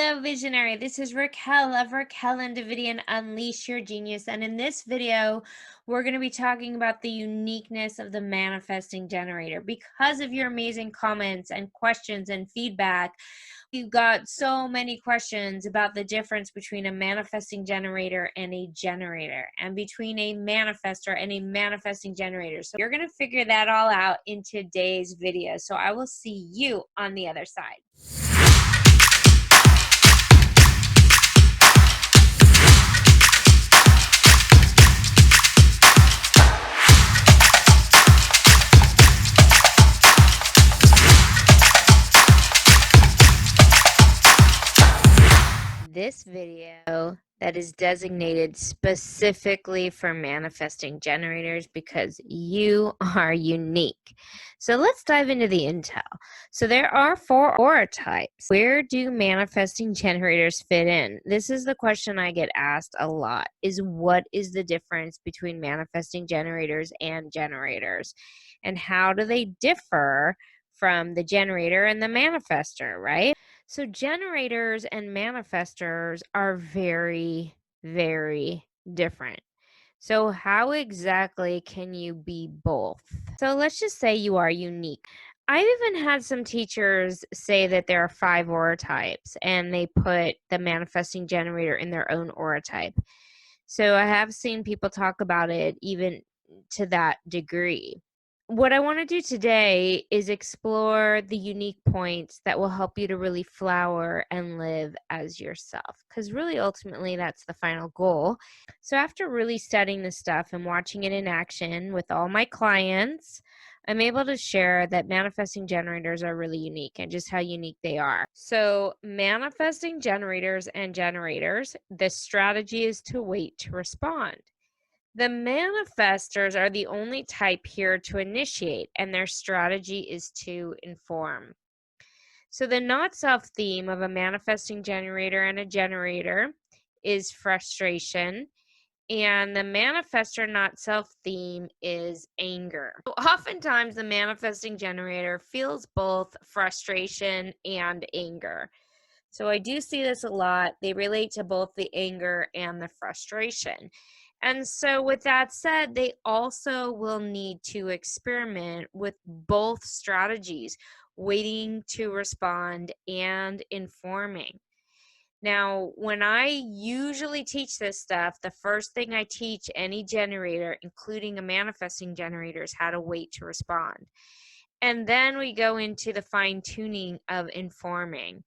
Hello, visionary. This is Raquel of Raquel and Davidian Unleash Your Genius. And in this video, we're going to be talking about the uniqueness of the manifesting generator. Because of your amazing comments and questions and feedback, you got so many questions about the difference between a manifesting generator and a generator, and between a manifestor and a manifesting generator. So you're going to figure that all out in today's video. So I will see you on the other side. This video that is designated specifically for manifesting generators because you are unique. So let's dive into the intel. So there are 4 aura types. Where do manifesting generators fit in? This is the question I get asked a lot, is what is the difference between manifesting generators and generators? And how do they differ from the generator and the manifestor, right? So generators and manifestors are very, very different. So how exactly can you be both? So let's just say you are unique. I've even had some teachers say that there are 5 aura types and they put the manifesting generator in their own aura type. So I have seen people talk about it even to that degree. What I want to do today is explore the unique points that will help you to really flower and live as yourself, because really ultimately that's the final goal. So after really studying this stuff and watching it in action with all my clients, I'm able to share that manifesting generators are really unique and just how unique they are. So manifesting generators and generators, the strategy is to wait to respond. The manifestors are the only type here to initiate, and their strategy is to inform. So the not self theme of a manifesting generator and a generator is frustration, and the manifestor not self theme is anger. So oftentimes the manifesting generator feels both frustration and anger. So I do see this a lot. They relate to both the anger and the frustration. And so with that said, they also will need to experiment with both strategies, waiting to respond and informing. Now, when I usually teach this stuff, the first thing I teach any generator, including a manifesting generator, is how to wait to respond. And then we go into the fine-tuning of informing.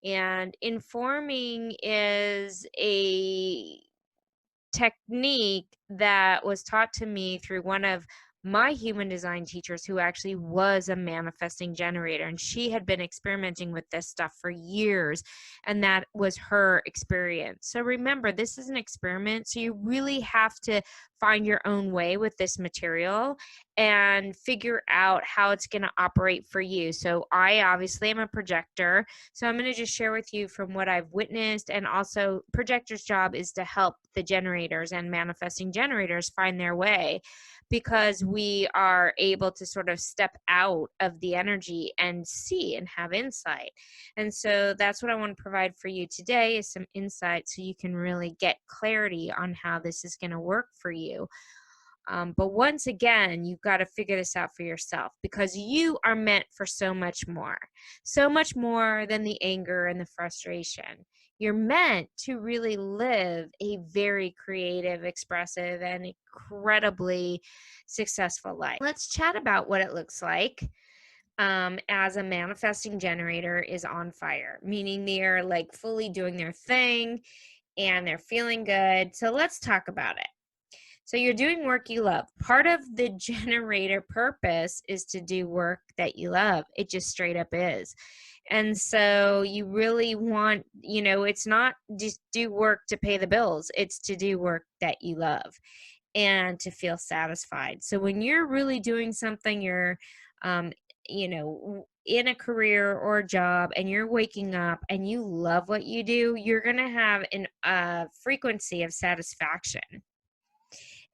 And informing is a technique that was taught to me through one of my human design teachers, who actually was a manifesting generator, and she had been experimenting with this stuff for years, and that was her experience. So remember, this is an experiment, so you really have to find your own way with this material and figure out how it's going to operate for you. So I obviously am a projector, so I'm going to just share with you from what I've witnessed, and also projector's job is to help the generators and manifesting generators find their way, because we are able to sort of step out of the energy and see and have insight. And so that's what I want to provide for you today, is some insight so you can really get clarity on how this is going to work for you. But once again, you've got to figure this out for yourself, because you are meant for so much more than the anger and the frustration. You're meant to really live a very creative, expressive, and incredibly successful life. Let's chat about what it looks like as a manifesting generator is on fire, meaning they're like fully doing their thing and they're feeling good. So let's talk about it. So you're doing work you love. Part of the generator purpose is to do work that you love. It just straight up is. And so you really want, it's not just do work to pay the bills. It's to do work that you love and to feel satisfied. So when you're really doing something, you're, in a career or a job, and you're waking up and you love what you do, you're going to have a frequency of satisfaction.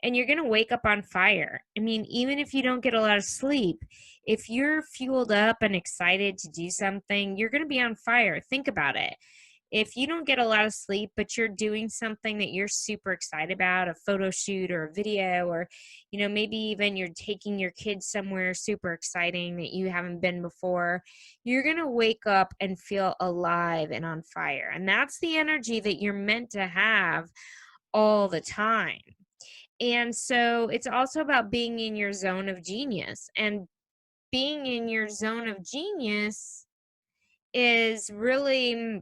And you're going to wake up on fire. I mean, even if you don't get a lot of sleep, if you're fueled up and excited to do something, you're going to be on fire. Think about it. if you don't get a lot of sleep, but you're doing something that you're super excited about, a photo shoot or a video, or, maybe even you're taking your kids somewhere super exciting that you haven't been before, you're going to wake up and feel alive and on fire. And that's the energy that you're meant to have all the time. And so it's also about being in your zone of genius. And being in your zone of genius is really,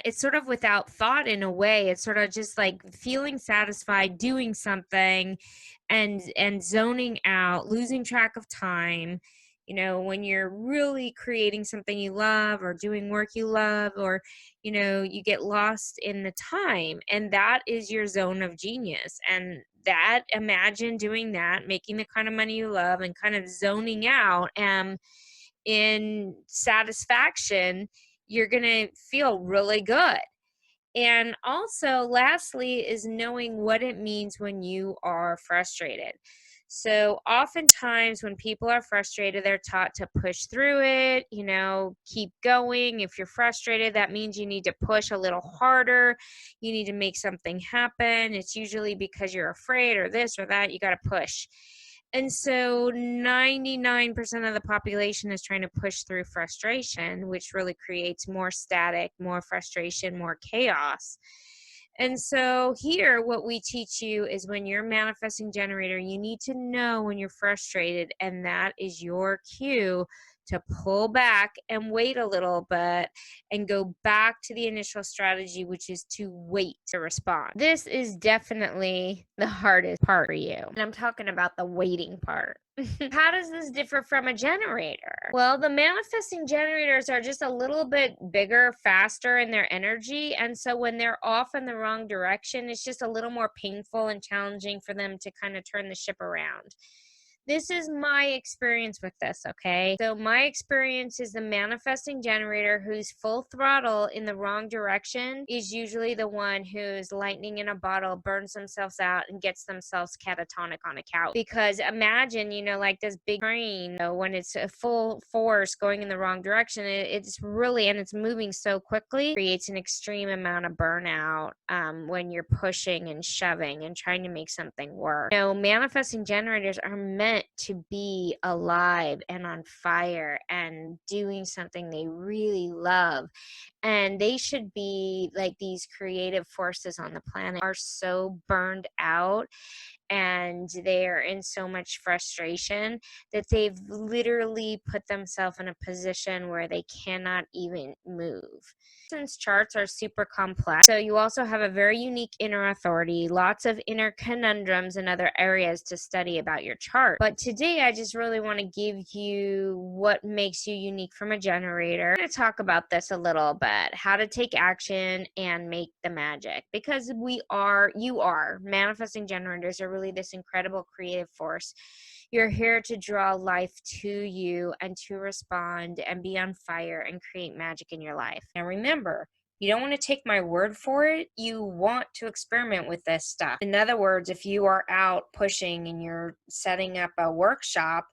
it's sort of without thought in a way. It's sort of just like feeling satisfied doing something and zoning out, losing track of time. When you're really creating something you love or doing work you love, or you get lost in the time, and that is your zone of genius. And that, imagine doing that, making the kind of money you love and kind of zoning out in satisfaction. You're going to feel really good. And also, lastly, is knowing what it means when you are frustrated. So oftentimes when people are frustrated, they're taught to push through it, keep going. If you're frustrated, that means you need to push a little harder. You need to make something happen. It's usually because you're afraid or this or that. You got to push. And so 99% of the population is trying to push through frustration, which really creates more static, more frustration, more chaos. And so here, what we teach you is when you're a manifesting generator, you need to know when you're frustrated, and that is your cue to pull back and wait a little bit and go back to the initial strategy, which is to wait to respond. This is definitely the hardest part for you. And I'm talking about the waiting part. How does this differ from a generator? Well, the manifesting generators are just a little bit bigger, faster in their energy. And so when they're off in the wrong direction, it's just a little more painful and challenging for them to kind of turn the ship around. This is my experience with this, okay? So my experience is the manifesting generator who's full throttle in the wrong direction is usually the one who's lightning in a bottle, burns themselves out, and gets themselves catatonic on a couch. Because imagine, like this big train, when it's a full force going in the wrong direction, it's really, and it's moving so quickly, creates an extreme amount of burnout when you're pushing and shoving and trying to make something work. Manifesting generators are meant to be alive and on fire and doing something they really love. And they should be like these creative forces on the planet are so burned out and they're in so much frustration that they've literally put themselves in a position where they cannot even move. Since charts are super complex, so you also have a very unique inner authority, lots of inner conundrums and other areas to study about your chart. But today I just really want to give you what makes you unique from a generator. I'm going to talk about this a little bit, how to take action and make the magic, because you are manifesting generators are really this incredible creative force. You're here to draw life to you and to respond and be on fire and create magic in your life. Now remember, you don't want to take my word for it. You want to experiment with this stuff. In other words, if you are out pushing and you're setting up a workshop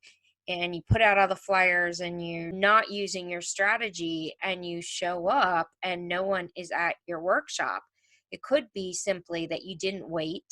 and you put out all the flyers and you're not using your strategy and you show up and no one is at your workshop, it could be simply that you didn't wait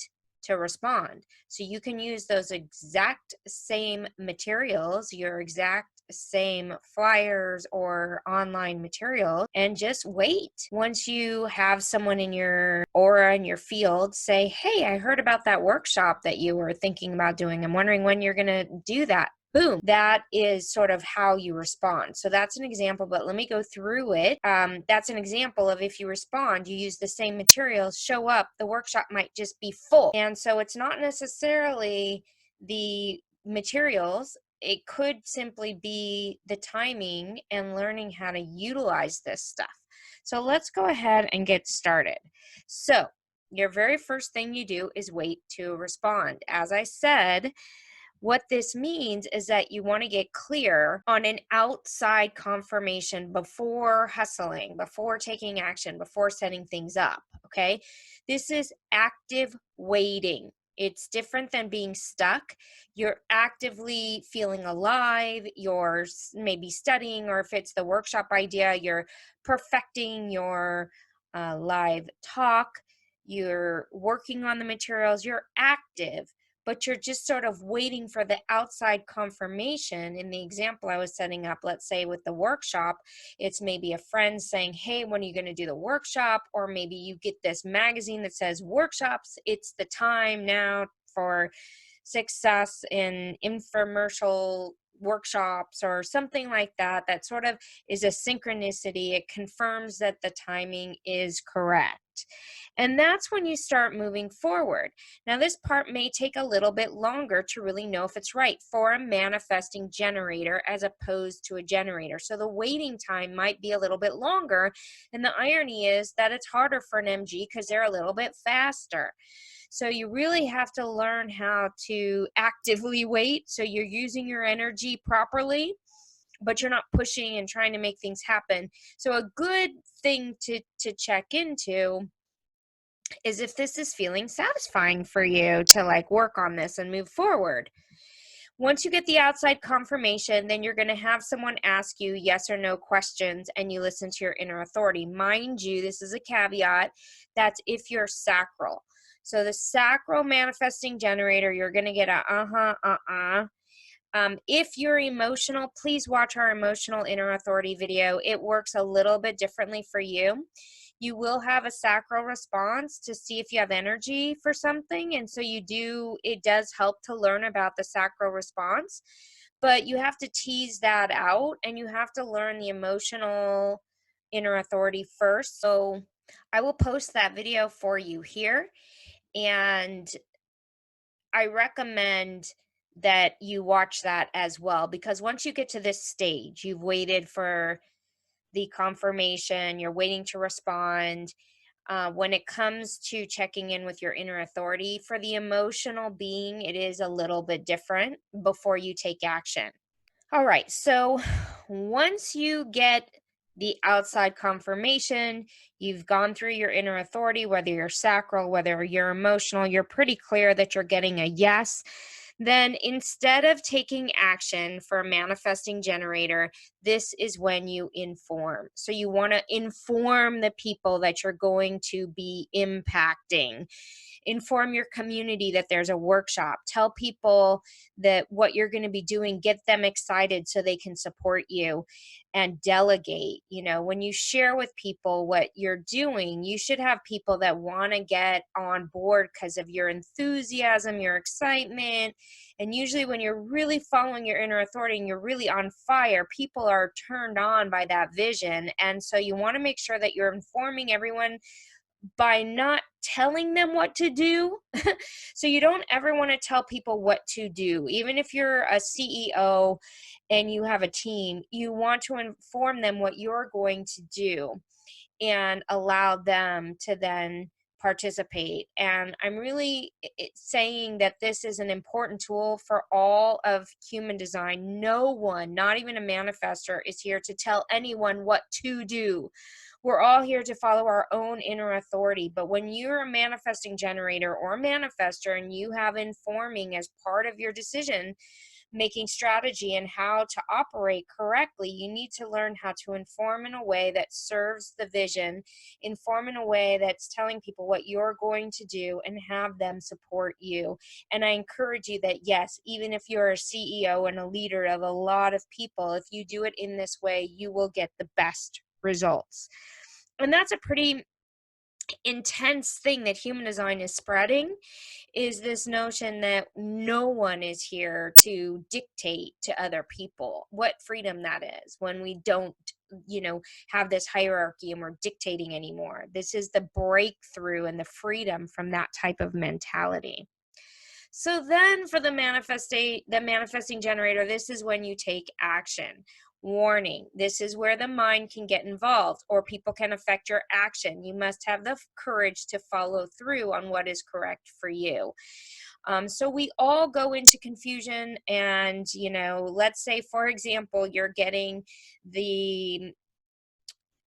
to respond. So you can use those exact same materials, your exact same flyers or online materials, and just wait. Once you have someone in your aura, in your field, say, hey, I heard about that workshop that you were thinking about doing. I'm wondering when you're going to do that. Boom. That is sort of how you respond. So that's an example, but let me go through it. That's an example of if you respond, you use the same materials, show up, the workshop might just be full. And so it's not necessarily the materials. It could simply be the timing and learning how to utilize this stuff. So let's go ahead and get started. So your very first thing you do is wait to respond. As I said, what this means is that you want to get clear on an outside confirmation before hustling, before taking action, before setting things up, okay? This is active waiting. It's different than being stuck. You're actively feeling alive. You're maybe studying, or if it's the workshop idea, you're perfecting your live talk. You're working on the materials. You're active, but you're just sort of waiting for the outside confirmation. In the example I was setting up, let's say with the workshop, it's maybe a friend saying, hey, when are you going to do the workshop? Or maybe you get this magazine that says workshops, it's the time now for success in infomercial workshops or something like that. That sort of is a synchronicity. It confirms that the timing is correct. And that's when you start moving forward. Now, this part may take a little bit longer to really know if it's right for a manifesting generator as opposed to a generator. So the waiting time might be a little bit longer. And the irony is that it's harder for an MG because they're a little bit faster. So you really have to learn how to actively wait. So you're using your energy properly, but you're not pushing and trying to make things happen. So a good thing to check into is if this is feeling satisfying for you to like work on this and move forward. Once you get the outside confirmation, then you're going to have someone ask you yes or no questions, and you listen to your inner authority. Mind you, this is a caveat, that's if you're sacral. So the sacral manifesting generator, you're going to get a if you're emotional, please watch our emotional inner authority video. It works a little bit differently for you. You will have a sacral response to see if you have energy for something. And so it does help to learn about the sacral response, but you have to tease that out and you have to learn the emotional inner authority first. So I will post that video for you here. And I recommend that you watch that as well, because once you get to this stage, you've waited for the confirmation, you're waiting to respond. When it comes to checking in with your inner authority, for the emotional being, it is a little bit different before you take action. All right, so once you get the outside confirmation, you've gone through your inner authority, whether you're sacral, whether you're emotional, you're pretty clear that you're getting a yes. Then instead of taking action for a manifesting generator, this is when you inform. So you want to inform the people that you're going to be impacting. Inform your community that there's a workshop. Tell people that what you're going to be doing, get them excited so they can support you, and delegate. When you share with people what you're doing, you should have people that want to get on board because of your enthusiasm, your excitement. And usually when you're really following your inner authority and you're really on fire, people are turned on by that vision. And so you want to make sure that you're informing everyone by not telling them what to do. So you don't ever want to tell people what to do. Even if you're a CEO and you have a team, you want to inform them what you're going to do and allow them to then participate. And I'm really saying that this is an important tool for all of human design. No one, not even a manifestor, is here to tell anyone what to do. We're all here to follow our own inner authority. But when you're a manifesting generator or manifestor and you have informing as part of your decision making strategy and how to operate correctly, you need to learn how to inform in a way that serves the vision, inform in a way that's telling people what you're going to do, and have them support you. And I encourage you that, yes, even if you're a CEO and a leader of a lot of people, if you do it in this way, you will get the best results. And that's a pretty intense thing that human design is spreading, is this notion that no one is here to dictate to other people. What freedom that is when we don't have this hierarchy and we're dictating anymore. This is the breakthrough and the freedom from that type of mentality. So then for the manifesting generator, this is when you take action. Warning, this is where the mind can get involved or people can affect your action. You must have the courage to follow through on what is correct for you. So we all go into confusion and, let's say, for example, you're getting the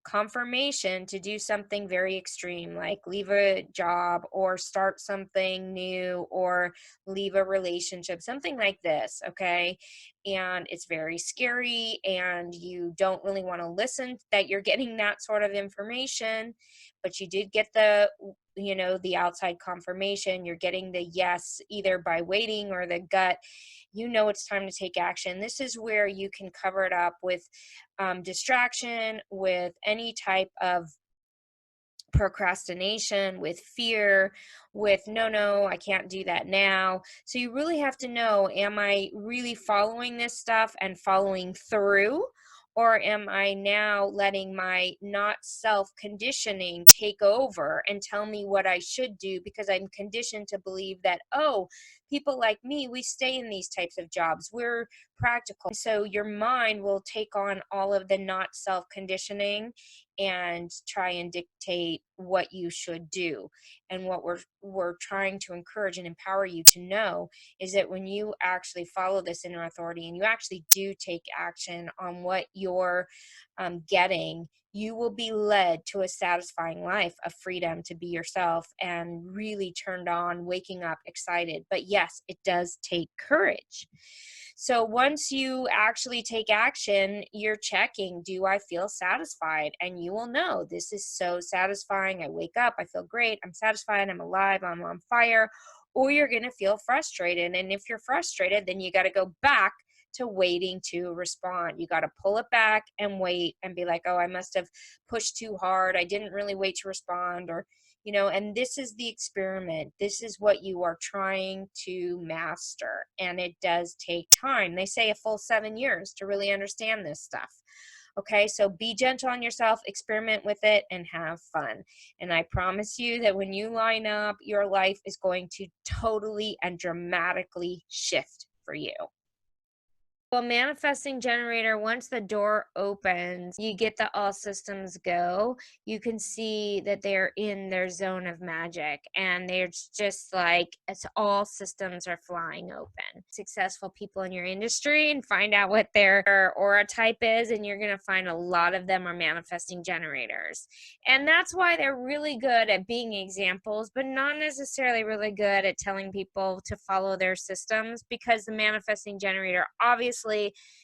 confirmation to do something very extreme, like leave a job or start something new or leave a relationship, something like this, okay? And it's very scary and you don't really want to listen that you're getting that sort of information, but you did get the outside confirmation. You're getting the yes either by waiting or the gut. It's time to take action. This is where you can cover it up with distraction, with any type of procrastination, with fear, with no, I can't do that now. So you really have to know, am I really following this stuff and following through? Or am I now letting my not self conditioning take over and tell me what I should do because I'm conditioned to believe that, oh, people like me, we stay in these types of jobs. We're practical. So your mind will take on all of the not self conditioning and try and dictate what you should do. And what we're trying to encourage and empower you to know is that when you actually follow this inner authority and you actually do take action on what you're getting, you will be led to a satisfying life of freedom to be yourself and really turned on, waking up excited. But yes, it does take courage. So once you actually take action, you're checking, do I feel satisfied? And you will know this is so satisfying. I wake up, I feel great, I'm satisfied, I'm alive, I'm on fire. Or you're going to feel frustrated. And if you're frustrated, then you got to go back to waiting to respond. You got to pull it back and wait and be like, oh, I must have pushed too hard. I didn't really wait to respond. Or, and this is the experiment. This is what you are trying to master. And it does take time. They say a full 7 years to really understand this stuff. Okay, so be gentle on yourself, experiment with it, and have fun. And I promise you that when you line up, your life is going to totally and dramatically shift for you. Well, manifesting generator, once the door opens, you get the all systems go. You can see that they're in their zone of magic and they're just like, it's all systems are flying open. Successful people in your industry and find out what their aura type is, and you're going to find a lot of them are manifesting generators. And that's why they're really good at being examples, but not necessarily really good at telling people to follow their systems, because the manifesting generator obviously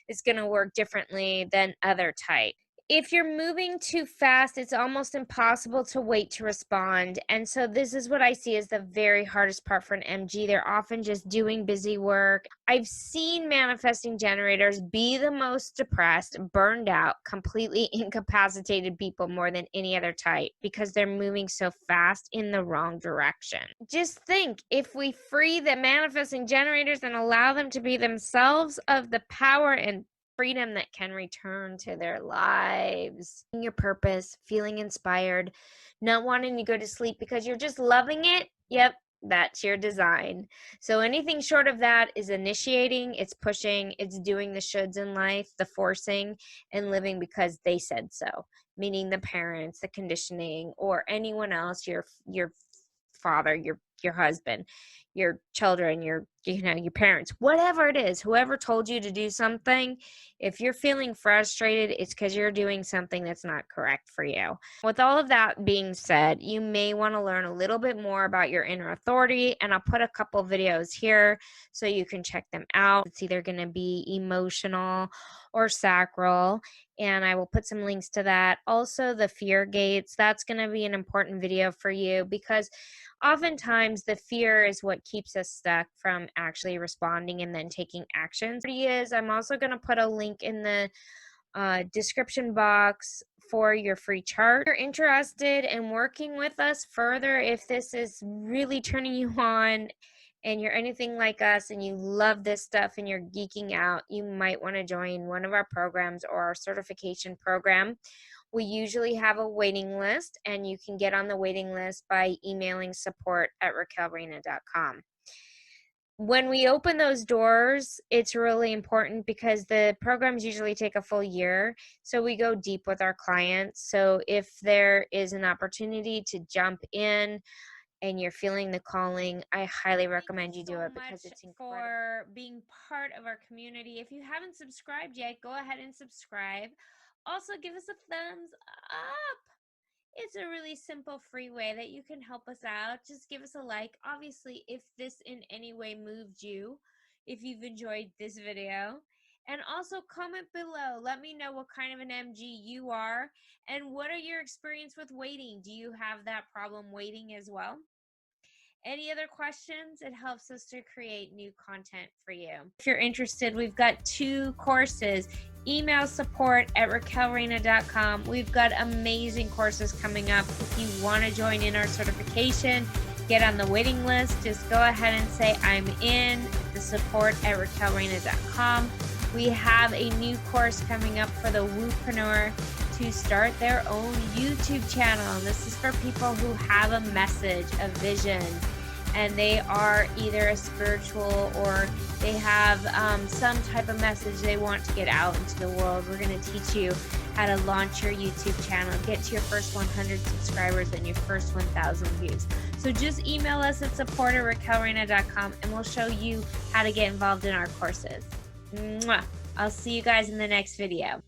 is going to work differently than other type. If you're moving too fast, it's almost impossible to wait to respond. And so this is what I see as the very hardest part for an MG. They're often just doing busy work. I've seen manifesting generators be the most depressed, burned out, completely incapacitated people more than any other type because they're moving so fast in the wrong direction. Just think, if we free the manifesting generators and allow them to be themselves, of the power and freedom that can return to their lives. Your purpose, feeling inspired, not wanting to go to sleep because you're just loving it. Yep, that's your design. So anything short of that is initiating, it's pushing, it's doing the shoulds in life, the forcing, and living because they said so. Meaning the parents, the conditioning, or anyone else, your father, your husband, your children, your parents, whatever it is, whoever told you to do something. If you're feeling frustrated, it's because you're doing something that's not correct for you. With all of that being said, you may want to learn a little bit more about your inner authority, and I'll put a couple videos here so you can check them out. It's either going to be emotional or sacral, and I will put some links to that. Also, the fear gates, that's going to be an important video for you, because oftentimes the fear is what keeps us stuck from actually responding and then taking action. I'm also going to put a link in the description box for your free chart. If you're interested in working with us further, if this is really turning you on and you're anything like us and you love this stuff and you're geeking out, you might want to join one of our programs or our certification program. We usually have a waiting list, and you can get on the waiting list by emailing support@raquelreina.com. When we open those doors, it's really important because the programs usually take a full year. So we go deep with our clients. So if there is an opportunity to jump in and you're feeling the calling, I highly recommend you do it because it's incredible. For being part of our community. If you haven't subscribed yet, go ahead and subscribe. Also, give us a thumbs up. It's a really simple, free way that you can help us out. Just give us a like. Obviously, if this in any way moved you, if you've enjoyed this video. And also comment below. Let me know what kind of an MG you are and what are your experience with waiting. Do you have that problem waiting as well? Any other questions? It helps us to create new content for you. If you're interested, we've got 2 courses. Email support@raquelreina.com. We've got amazing courses coming up. If you want to join in our certification, get on the waiting list, just go ahead and say I'm in the support@raquelreina.com. We have a new course coming up for the Woopreneur to start their own YouTube channel. This is for people who have a message, a vision, and they are either a spiritual or they have some type of message they want to get out into the world. We're going to teach you how to launch your YouTube channel, get to your first 100 subscribers and your first 1,000 views. So just email us at support@raquelreina.com and we'll show you how to get involved in our courses. Mwah! I'll see you guys in the next video.